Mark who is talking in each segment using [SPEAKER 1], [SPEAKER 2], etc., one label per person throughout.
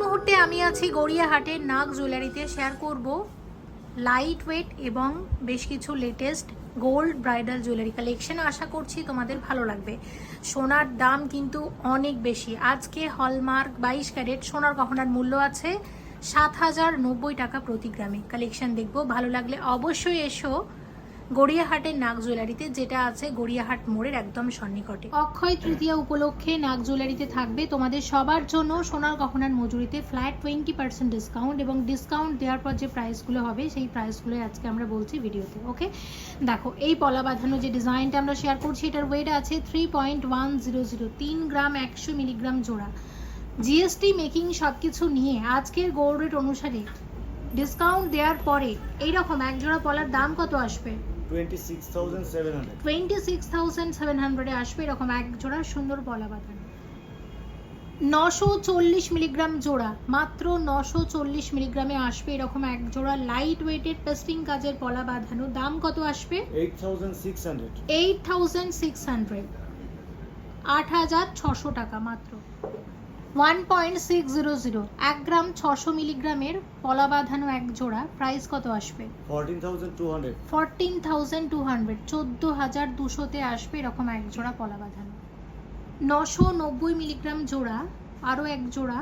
[SPEAKER 1] মুহূর্তে আমি আছি গড়িয়াহাটের নাগ জুয়েলারিতে। শেয়ার করব লাইট ওয়েট এবং বেশ কিছু latest gold bridal jewellery collection. আশা করছি তোমাদের ভালো লাগবে। সোনার দাম কিন্তু অনেক বেশি। আজকে হলমার্ক 22 ক্যারেট সোনার গহনার মূল্য আছে 7,090 টাকা প্রতি গ্রামে। কালেকশন দেখবো, ভালো লাগলে অবশ্যই এসো গড়িয়াহাটের নাগ জুয়েলারিতে, যেটা আছে গড়িয়াহাট মোড়ের একদম সন্নিকটে। অক্ষয় তৃতীয়া উপলক্ষে নাগ জুয়েলারিতে থাকবে তোমাদের সবার জন্য সোনার গহনার মজুরিতে ফ্ল্যাট 20% ডিসকাউন্ট, এবং ডিসকাউন্ট দেওয়ার পর যে প্রাইসগুলো হবে সেই প্রাইসগুলো আজকে আমরা বলছি ভিডিওতে। ওকে, দেখো এই পলা বাঁধানো যে ডিজাইনটা আমরা শেয়ার করছি, এটার ওয়েট আছে 3.100, 3 গ্রাম 100 মিলিগ্রাম জোড়া। জিএসটি মেকিং সব কিছু নিয়ে আজকের গোল্ড রেট অনুসারে ডিসকাউন্ট দেওয়ার পরে এইরকম এক জোড়া পলার দাম কত আসবে? 26,700 আসবে এরকম এক জোড়া সুন্দর পলা বাঁধানো। 940 মিলিগ্রাম জোড়া, মাত্র 940 মিলিগ্রামে আসবে এরকম এক জোড়া লাইট ওয়েটের পেস্টিং কাজের পলা বাঁধানো। দাম কত আসবে? 8,600, 8,600 টাকা মাত্র। 1.600, 1 গ্রাম 600 মিলিগ্রামের পলা বাঁধানো এক জোড়া, প্রাইস কত আসবে?
[SPEAKER 2] 14,200,
[SPEAKER 1] 14,200তে আসবে এরকম এক জোড়া পলা বাঁধানো। 990 মিলিগ্রাম জোড়া, আরও এক জোড়া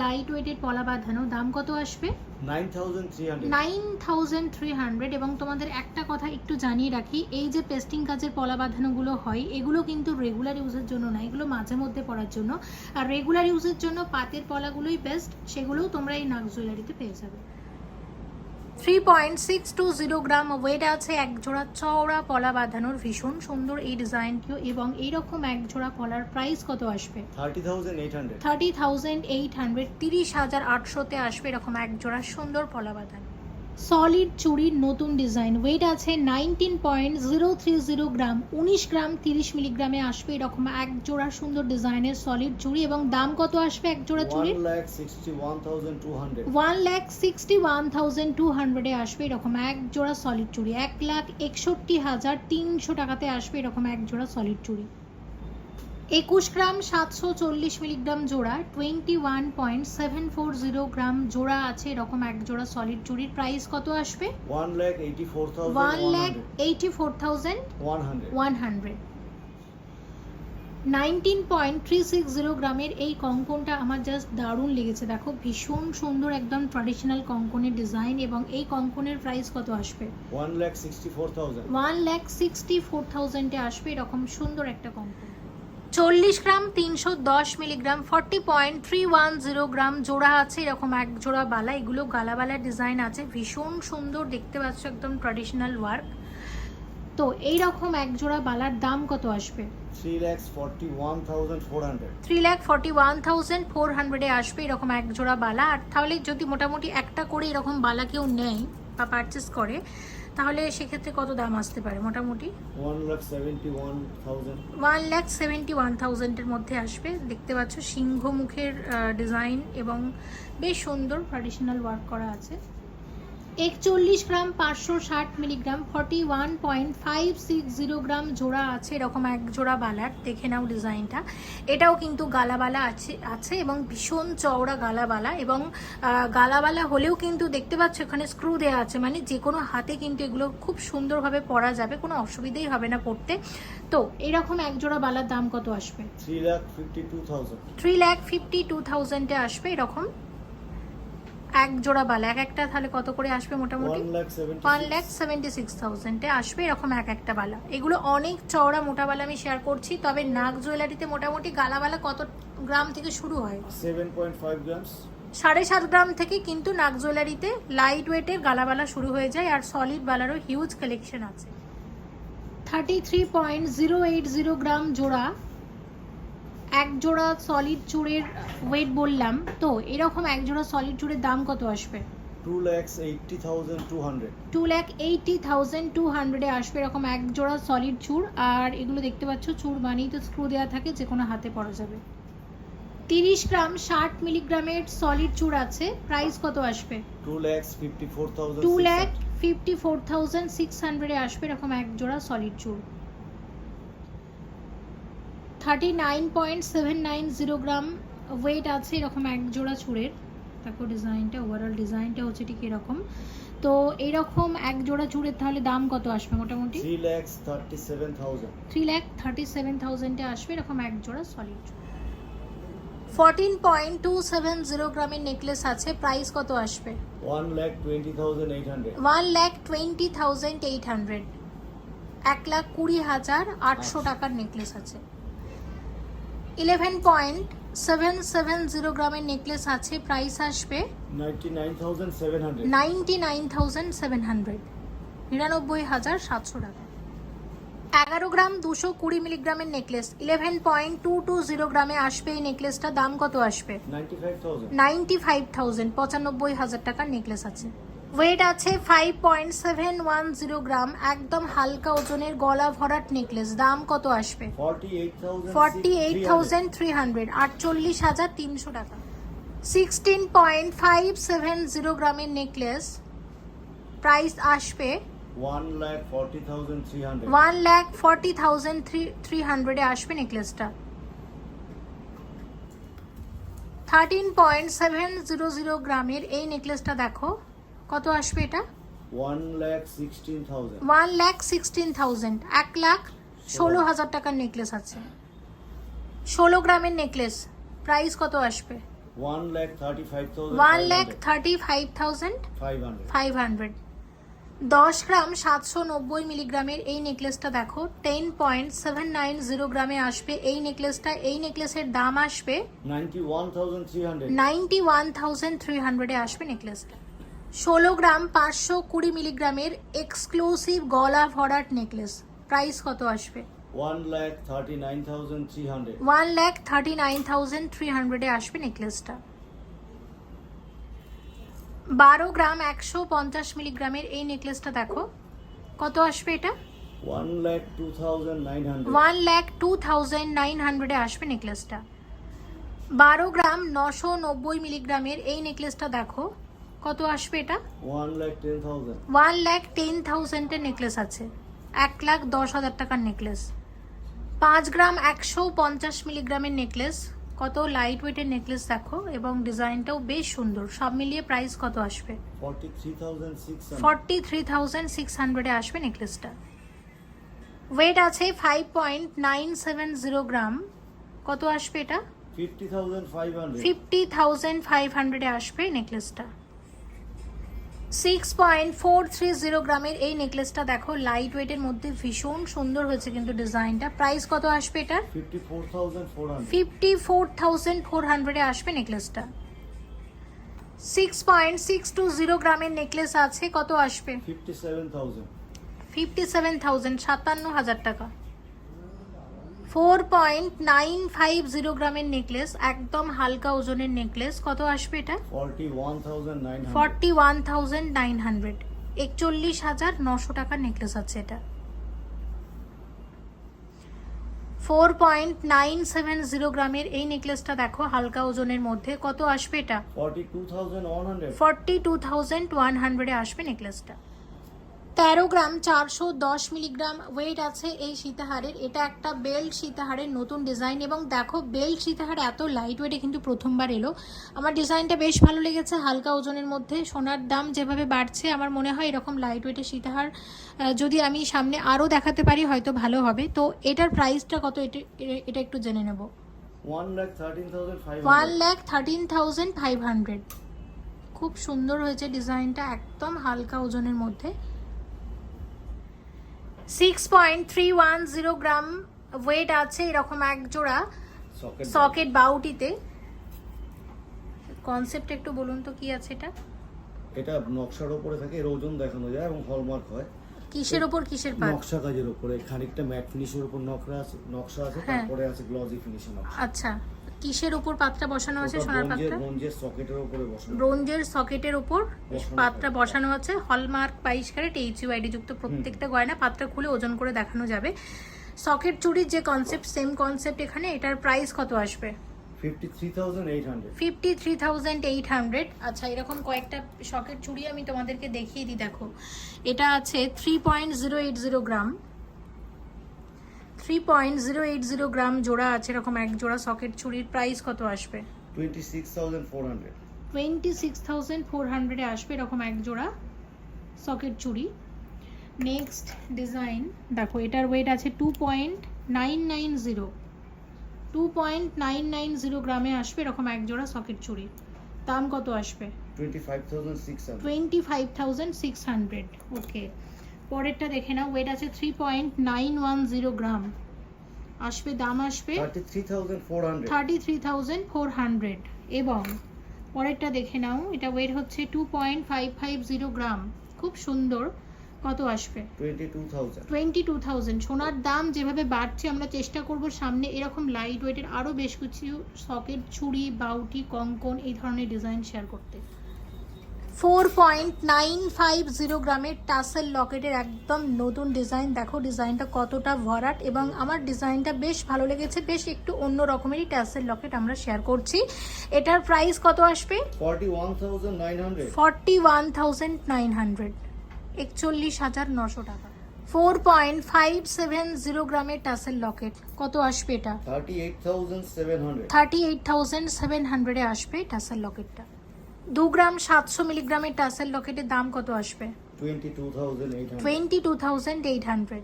[SPEAKER 1] লাইট ওয়েটের পলা বাঁধানো। দাম কত আসবে? 9,300। এবং তোমাদের একটা কথা একটু জানিয়ে রাখি, এই যে পেস্টিং কাজের পলা বাঁধানোগুলো হয় এগুলো কিন্তু রেগুলার ইউজের জন্য না, এগুলো মাঝে মধ্যে পরার জন্য। আর রেগুলার ইউজের জন্য পাতের পলাগুলোই বেস্ট, সেগুলোও তোমরা এই নাগ জুয়েলারিতে পেয়ে যাবে। 3.620 গ্রাম ওয়েট আছে এক জোড়া চওড়া পলা বাঁধানোর, ভীষণ সুন্দর এই ডিজাইনটিও। এবং এইরকম এক জোড়া পলার প্রাইস কত আসবে?
[SPEAKER 2] 30,800,
[SPEAKER 1] 30,800, 30,800তে আসবে এরকম এক জোড়া সুন্দর পলা বাঁধানো। সলিড চুড়ির নতুন ডিজাইন, ওয়েট আছে 19.030 গ্রাম, 19 গ্রাম 30 মিলিগ্রামে আসবে এরকম এক জোড়া সুন্দর ডিজাইনের সলিড চুড়ি। এবং দাম কত আসবে এক জোড়া চুড়ির?
[SPEAKER 2] 1,61,200,
[SPEAKER 1] 1,61,200 আসবে এরকম এক জোড়া সলিড চুড়ি। 1,61,300 টাকাতে আসবে এরকম এক জোড়া সলিড চুড়ি। 21 গ্রাম 740 মিলিগ্রাম জোড়া, 21.740 গ্রাম জোড়া আছে এরকম এক জোড়া সলিড চুড়ির। প্রাইস কত আসবে?
[SPEAKER 2] 1,84,100,
[SPEAKER 1] 19.360 গ্রামের এই কঙ্কনটা আমার জাস্ট দারুণ লেগেছে। দেখো ভীষণ সুন্দর একদম ট্র্যাডিশনাল কঙ্কনের ডিজাইন। এবং এই কঙ্কনের প্রাইস কত আসবে?
[SPEAKER 2] 1,64,000,
[SPEAKER 1] 1,64,000-এ আসবে এরকম সুন্দর একটা কঙ্কন। 40 গ্রাম 310 মিলিগ্রাম, 40.310 গ্রাম জোড়া আছে এরকম এক জোড়া বালা। এগুলো গালাবালা ডিজাইন আছে, ভীষণ সুন্দর দেখতে পাচ্ছ, একদম ট্র্যাডিশনাল ওয়ার্ক। তো এইরকম এক জোড়া বালার দাম কত আসবে?
[SPEAKER 2] 3,41,400,
[SPEAKER 1] 3,41,400-এ আসবে এরকম এক জোড়া বালা। আর তাহলে যদি মোটামুটি একটা করে এরকম বালা কেউ নেয় বা পারচেস করে, তাহলে সেক্ষেত্রে কত দাম আসতে পারে মোটামুটি?
[SPEAKER 2] 1,71,000,
[SPEAKER 1] 1,71,000-এর মধ্যে আসবে। দেখতে পাচ্ছ সিংহ মুখের ডিজাইন এবং বেশ সুন্দর ট্র্যাডিশনাল ওয়ার্ক করা আছে। 41 গ্রাম 560 মিলিগ্রাম, 41.560 গ্রাম জোড়া আছে এরকম এক জোড়া বালার। দেখে নাও ডিজাইনটা, এটাও কিন্তু গালাবালা আছে এবং ভীষণ চওড়া গালাবালা। এবং গালাবালা হলেও কিন্তু দেখতে পাচ্ছ এখানে স্ক্রু দেওয়া আছে, মানে যে কোনো হাতে কিন্তু এগুলো খুব সুন্দরভাবে পরা যাবে, কোনো অসুবিধাই হবে না পরতে। তো এরকম এক জোড়া বালার দাম কত আসবে?
[SPEAKER 2] 3,52,000,
[SPEAKER 1] 3,52,000-এ আসবে এরকম এক জোড়া বালা। এক একটা তাহলে কত করে আসবে মোটামুটি? 1,76,000-এ আসবে এরকম এক একটা বালা। এগুলো অনেক চওড়া মোটা বালা আমি শেয়ার করছি। তবে নাগ জুয়েলারিতে মোটামুটি গালাবালা কত গ্রাম থেকে শুরু হয়?
[SPEAKER 2] 7.5 grams,
[SPEAKER 1] 7.5 গ্রাম থেকে কিন্তু নাগ জুয়েলারিতে লাইট ওয়েটের গালাবালা শুরু হয়ে যায়। আর সলিড বালারও হিউজ কালেকশন আছে। 33.080 গ্রাম জোড়া, এক জোড়া সলিড চুড়ের ওয়েট বললাম। তো এরকম এক জোড়া সলিড চুড়ের দাম কত আসবে?
[SPEAKER 2] 2,80,200,
[SPEAKER 1] 2,80,200-এ আসবে এরকম এক জোড়া সলিড চুড়। আর এগুলো দেখতে পাচ্ছ চুড় বানিয়ে তো স্ক্রু দেওয়া থাকে, যে কোনো হাতে পরা যাবে। 30 গ্রাম 60 মিলিগ্রামের সলিড চুড় আছে, প্রাইস কত আসবে?
[SPEAKER 2] 2,54,600,
[SPEAKER 1] 2,54,600-এ আসবে এরকম এক জোড়া সলিড চুড়। 39.790 গ্রাম ওয়েট আছে এরকম এক জোড়া চুড়ের। দেখো ডিজাইনটা, ওভারঅল ডিজাইনটা হচ্ছে ঠিক এরকম। তো এইরকম এক জোড়া চুড়ের তাহলে দাম কত আসবে মোটামুটি?
[SPEAKER 2] 3,37,000.
[SPEAKER 1] 3,37,000 আসবে এরকম এক জোড়া সলিড। 14.270 গ্রামের নেকলেস আছে, প্রাইস কত আসবে?
[SPEAKER 2] 1,20,800.
[SPEAKER 1] 1,20,800, 1,20,800 টাকার নেকলেস আছে। 11.770 গ্রামের নেকলেস আছে, প্রাইস আসবে
[SPEAKER 2] 99,700.
[SPEAKER 1] 99,700, 99,700 টাকা। 11 গ্রাম 220 মিলিগ্রামের নেকলেস, 11.220 গ্রামে আসবে এই নেকলেসটা, দাম কত আসবে?
[SPEAKER 2] 95,000.
[SPEAKER 1] 95,000, 95,000 টাকার নেকলেস আছে। ওয়েট আছে 5.710 গ্রাম, একদম হালকা ওজনের গলা ভরাট নেকলেস, দাম কত আসবে?
[SPEAKER 2] 48,300.
[SPEAKER 1] 48,300 টাকা। 16.570 গ্রামের নেকলেস, প্রাইস আসবে
[SPEAKER 2] 1,40,300.
[SPEAKER 1] 1,40,300 এ আসবে নেকলেসটা। 13.700 গ্রামের এই নেকলেসটা দেখো কত আসবে এটা?
[SPEAKER 2] 1,16,000.
[SPEAKER 1] 1,16,000, 1,16,000 টাকার নেকলেস আছে। 16 গ্রামের নেকলেস, প্রাইস কত আসবে?
[SPEAKER 2] 1,35,500.
[SPEAKER 1] 1,35,500। 10 গ্রাম 790 মিলিগ্রামের এই নেকলেসটা দেখো, 10.790 গ্রামে আসবে এই নেকলেসটা। এই নেকলেসের দাম আসবে
[SPEAKER 2] 91,300.
[SPEAKER 1] 91,300 এ আসবে নেকলেসটা। 16 গ্রাম 520 মিলিগ্রামের এক্সক্লুসিভ গলা ভরাট নেকলেস, প্রাইস কত আসবে?
[SPEAKER 2] 1,39,300.
[SPEAKER 1] 1,39,300 এ আসবে নেকলেসটা। 12 গ্রাম 150 মিলিগ্রামের এই নেকলেসটা দেখো কত আসবে এটা?
[SPEAKER 2] 1,02,900.
[SPEAKER 1] 1,02,900 এ আসবে নেকলেসটা। 12 গ্রাম 990 মিলিগ্রামের এই নেকলেসটা দেখো কত আসবে এটা?
[SPEAKER 2] 1,10,000.
[SPEAKER 1] 1,10,000 এর নেকলেস আছে, 1,10,000 টাকার নেকলেস। 5 গ্রাম 150 মিলিগ্রামের নেকলেস, কত লাইট ওয়েটের নেকলেস দেখো, এবং ডিজাইনটাও বেশ সুন্দর। সব মিলিয়ে প্রাইস কত আসবে?
[SPEAKER 2] 43,600.
[SPEAKER 1] 43,600 এ আসবে নেকলেসটা। ওয়েট আছে 5.970 গ্রাম, কত আসবে এটা?
[SPEAKER 2] 50,500.
[SPEAKER 1] 50,500 এ আসবে নেকলেসটা। 6.430 গ্রামের এই নেকলেসটা দেখো, লাইট ওয়েটের মধ্যে ভীষণ সুন্দর হয়েছে কিন্তু ডিজাইনটা। প্রাইস কত আসবে এটা?
[SPEAKER 2] 54,400.
[SPEAKER 1] 54,400 এ আসবে নেকলেসটা। 6.620 গ্রামের নেকলেস আছে, কত আসবে?
[SPEAKER 2] 57,000.
[SPEAKER 1] 57,000, 57,000 টাকা। 4.950 গ্রামের নেকলেস, একদম হালকা ওজনের নেকলেস, কত আসবে এটা?
[SPEAKER 2] 41,900.
[SPEAKER 1] 41,900, 41,900 টাকার নেকলেস আছে এটা। 4.970 গ্রামের এই নেকলেসটা দেখো হালকা ওজনের মধ্যে, কত আসবে এটা?
[SPEAKER 2] 42,100.
[SPEAKER 1] 42,100 এ আসবে নেকলেসটা। 13 গ্রাম 410 মিলিগ্রাম ওয়েট আছে এই সীতাহারের। এটা একটা বেল্ট সীতাহারের নতুন ডিজাইন, এবং দেখো বেল্ট সীতাহার এত লাইট ওয়েটে কিন্তু প্রথমবার এলো। আমার ডিজাইনটা বেশ ভালো লেগেছে, হালকা ওজনের মধ্যে। সোনার দাম যেভাবে বাড়ছে, আমার মনে হয় এরকম লাইট ওয়েটের সীতাহার যদি আমি সামনে আরও দেখাতে পারি হয়তো ভালো হবে। তো এটার প্রাইসটা কত, এটা একটু জেনে নেব।
[SPEAKER 2] 1,13,500.
[SPEAKER 1] 1,13,500, খুব সুন্দর হয়েছে ডিজাইনটা, একদম হালকা ওজনের মধ্যে। 6.310 গ্রাম ওয়েট আছে এরকম এক জোড়া সকেট বাউটিতে। কনসেপ্ট একটু বলুন তো কি আছে এটা?
[SPEAKER 2] এটা নকশার উপরে থাকে, এর ওজন দেখানো যায় এবং হলমার্ক হয়।
[SPEAKER 1] কিসের উপর কিসের পাত?
[SPEAKER 2] নকশা কাজের উপরে, খানিকটা ম্যাট ফিনিশের উপর নকশা আছে,
[SPEAKER 1] হ্যাঁ।
[SPEAKER 2] তারপরে আছে গ্লসি ফিনিশিং নকশা।
[SPEAKER 1] আচ্ছা, কিসের উপর পাতটা বসানো আছে? সোনার পাতটা
[SPEAKER 2] ব্রোঞ্জের সকেটের উপরে বসানো।
[SPEAKER 1] ব্রোঞ্জের সকেটের উপর
[SPEAKER 2] বসানো
[SPEAKER 1] পাতটা
[SPEAKER 2] থাকে।
[SPEAKER 1] বসানো আছে। হলমার্ক 22 ক্যারেট HUID যুক্ত প্রত্যেকটা গয়না। পাতটা খুলে ওজন করে দেখানো যাবে। সকেট চুড়ির যে কনসেপ্ট, সেম কনসেপ্ট এখানে। এটার প্রাইস কত আসবে?
[SPEAKER 2] 53,800.
[SPEAKER 1] 53,800। আচ্ছা, এরকম কয়েকটা সকেট চুড়ি আমি তোমাদেরকে দেখিয়ে দিই। দেখো, এটা আছে 3.080 গ্রাম, 3.080 গ্রাম জোড়া আছে এরকম এক জোড়া সকেট চুড়ির প্রাইস কত আসবে?
[SPEAKER 2] 26,400।
[SPEAKER 1] 26,400 এ আসবে এরকম এক জোড়া সকেট চুড়ি। নেক্সট ডিজাইন দেখো, এটার ওয়েট আছে 2.990 গ্রামে আসবে এরকম এক জোড়া সকেট চুড়ি। দাম কত আসবে?
[SPEAKER 2] 25,600।
[SPEAKER 1] 25,600। ওকে, পরেরটা দেখে নাও, ওয়েট আছে 3.910 গ্রাম আসবে, দাম আসবে
[SPEAKER 2] 33,400।
[SPEAKER 1] 33,400। এবং পরেরটা দেখে নাও, এটা ওয়েট হচ্ছে 2.550 গ্রাম, খুব সুন্দর, কত আসবে?
[SPEAKER 2] 22,000।
[SPEAKER 1] 22,000। সোনার দাম যেভাবে বাড়ছে আমরা চেষ্টা করব সামনে এরকম লাইট ওয়েটের আরও বেশ কিছু সকেট চুড়ি, বাউটি, কঙ্কন এই ধরনের ডিজাইন শেয়ার করতে। 4.950 গ্রামের টাসেল লকেটের একদম নতুন ডিজাইন। দেখো ডিজাইনটা কতটা ভরাট এবং আমার ডিজাইনটা বেশ ভালো লেগেছে, বেশ একটু অন্য রকমেরই টাসেল লকেট আমরা শেয়ার করছি। এটার প্রাইস কত আসবে?
[SPEAKER 2] 41,900।
[SPEAKER 1] 41,900, 41,900 টাকা। 4.570 গ্রামের টাসেল লকেট, কত আসবে এটা?
[SPEAKER 2] 38,700।
[SPEAKER 1] 38,700 এ আসবে টাসেল লকেটটা। 2 গ্রাম 700 মিলিগ্রামের টাসেল লকেটের দাম কত আসবে?
[SPEAKER 2] 22,800।
[SPEAKER 1] 22,800।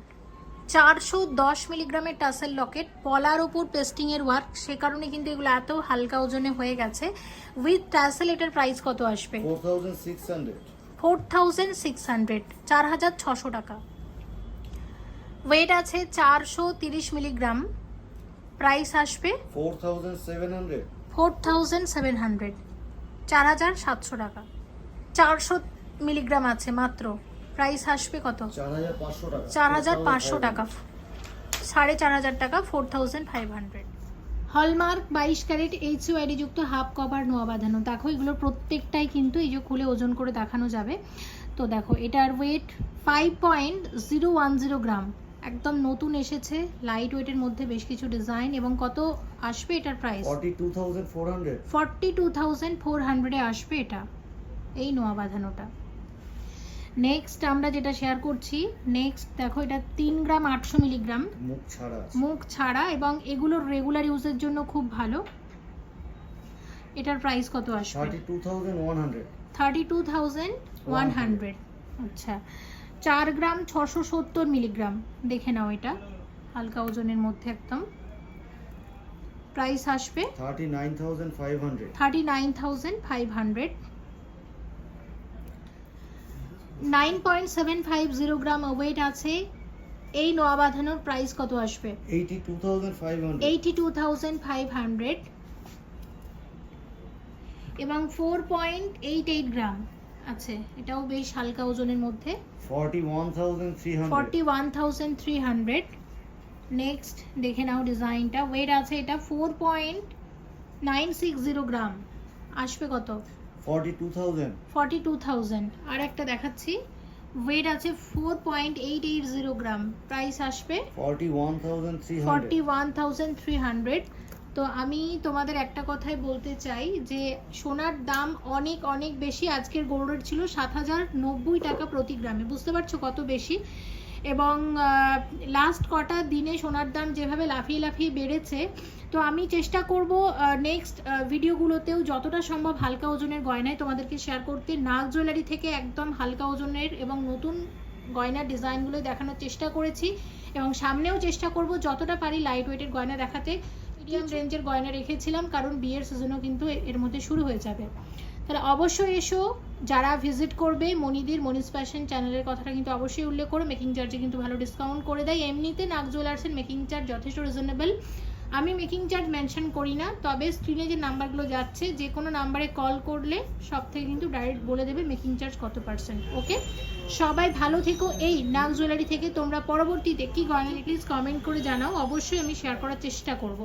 [SPEAKER 1] 410 মিলিগ্রামের টাসেল লকেট, পলার ওপর পেস্টিংয়ের ওয়ার্ক, সে কারণে কিন্তু এগুলো এত হালকা ওজনে হয়ে গেছে। উইথ টাসেল এটার প্রাইস কত আসবে?
[SPEAKER 2] 4,600।
[SPEAKER 1] 4,600, 4,600 টাকা। ওয়েট আছে 430 মিলিগ্রাম, প্রাইস আসবে
[SPEAKER 2] 4,700।
[SPEAKER 1] 4,700, 4,700 টাকা। 400 মিলিগ্রাম আছে মাত্র, প্রাইস আসবে কত?
[SPEAKER 2] 4,500 টাকা।
[SPEAKER 1] 4,500 টাকা, 4,500 টাকা, 4,500। হলমার্ক 22 ক্যারেট HUID যুক্ত হাফ কভার নোয়া বাঁধানো। দেখো এগুলো প্রত্যেকটাই কিন্তু এই যে খুলে ওজন করে দেখানো যাবে। তো দেখো এটার ওয়েট 5.010 গ্রাম, একদম নতুন এসেছে, লাইট ওয়েটের মধ্যে বেশ কিছু ডিজাইন। এবং কত আসবে এটার প্রাইস?
[SPEAKER 2] 42,400।
[SPEAKER 1] 42,400 এ আসবে এটা, এই নোয়া বাঁধানোটা। নেক্সট আমরা যেটা শেয়ার করছি, নেক্সট দেখো এটা 3 গ্রাম 800 মিলিগ্রাম,
[SPEAKER 2] মুখ ছাড়া আছে।
[SPEAKER 1] মুখ ছাড়া, এবং এগুলোর রেগুলার ইউজের জন্য খুব ভালো। এটার প্রাইস কত আসবে?
[SPEAKER 2] 32,100।
[SPEAKER 1] 32,100। আচ্ছা, 4 গ্রাম 670 মিলিগ্রাম, দেখে নাও এটা হালকা ওজনের মধ্যে একদম, প্রাইস আসবে
[SPEAKER 2] 39,500।
[SPEAKER 1] 39,500। 9.750 গ্রাম ওয়েট আছে এই নোয়া বাঁধানোর, প্রাইস কত আসবে?
[SPEAKER 2] 82,500।
[SPEAKER 1] 82,500। এবং 4.88 গ্রাম আছে, এটাও বেশ হালকা ওজনের মধ্যে,
[SPEAKER 2] 41,300।
[SPEAKER 1] 41,300। নেক্সট দেখে নাও ডিজাইনটা, ওয়েট আছে এটা 4.960 গ্রাম, আসবে কত?
[SPEAKER 2] 42,000।
[SPEAKER 1] 42,000। আর একটা দেখাচ্ছি, ওয়েট আছে 4.880 গ্রাম, প্রাইস আসবে
[SPEAKER 2] 41,300।
[SPEAKER 1] 41,300। তো আমি তোমাদের একটা কথাই বলতে চাই যে সোনার দাম অনেক অনেক বেশি। আজকের গোল্ড রেট ছিল 7,090 টাকা প্রতি গ্রামে, বুঝতে পারছো কত বেশি। এবং লাস্ট কটা দিনে সোনার দাম যেভাবে লাফিয়ে লাফিয়ে বেড়েছে, তো আমি চেষ্টা করব নেক্সট ভিডিওগুলোতেও যতটা সম্ভব হালকা ওজনের গয়নায় তোমাদেরকে শেয়ার করতে। নাগ জুয়েলারি থেকে একদম হালকা ওজনের এবং নতুন গয়নার ডিজাইনগুলো দেখানোর চেষ্টা করেছি, এবং সামনেও চেষ্টা করব যতটা পারি লাইট ওয়েটের গয়না দেখাতে। মিডিয়াম রেঞ্জের গয়না রেখেছিলাম কারণ বিয়ের সিজনও কিন্তু এর মধ্যে শুরু হয়ে যাবে। তাহলে অবশ্যই এসো, যারা ভিজিট করবে মনিদির মনিস ফ্যাশন চ্যানেলের কথাটা কিন্তু অবশ্যই উল্লেখ করো। মেকিং চার্জে কিন্তু ভালো ডিসকাউন্ট করে দেয়। এমনিতে নাগ জুয়েলার্সের মেকিং চার্জ যথেষ্ট রিজনেবল, আমি মেকিং চার্জ মেনশন করি না, তবে স্ক্রিনে যে নাম্বারগুলো যাচ্ছে যে কোনো নাম্বারে কল করলে সব থেকে কিন্তু ডাইরেক্ট বলে দেবে মেকিং চার্জ কত %। ওকে, সবাই ভালো থেকো। এই নাগ জুয়েলারি থেকে তোমরা পরবর্তীতে কি গয়না প্লিজ কমেন্ট করে জানাও, অবশ্যই আমি শেয়ার করার চেষ্টা করব।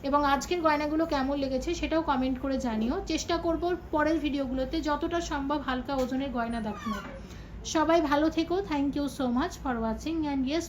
[SPEAKER 1] এবং আজকের গয়নাগুলো কেমন লেগেছে সেটাও কমেন্ট করে জানিও। চেষ্টা করব পরের ভিডিওগুলোতে যতটা সম্ভব হালকা ওজনের গয়না দেখানোর। সবাই ভালো থেকো। Thank you so much for watching and yes.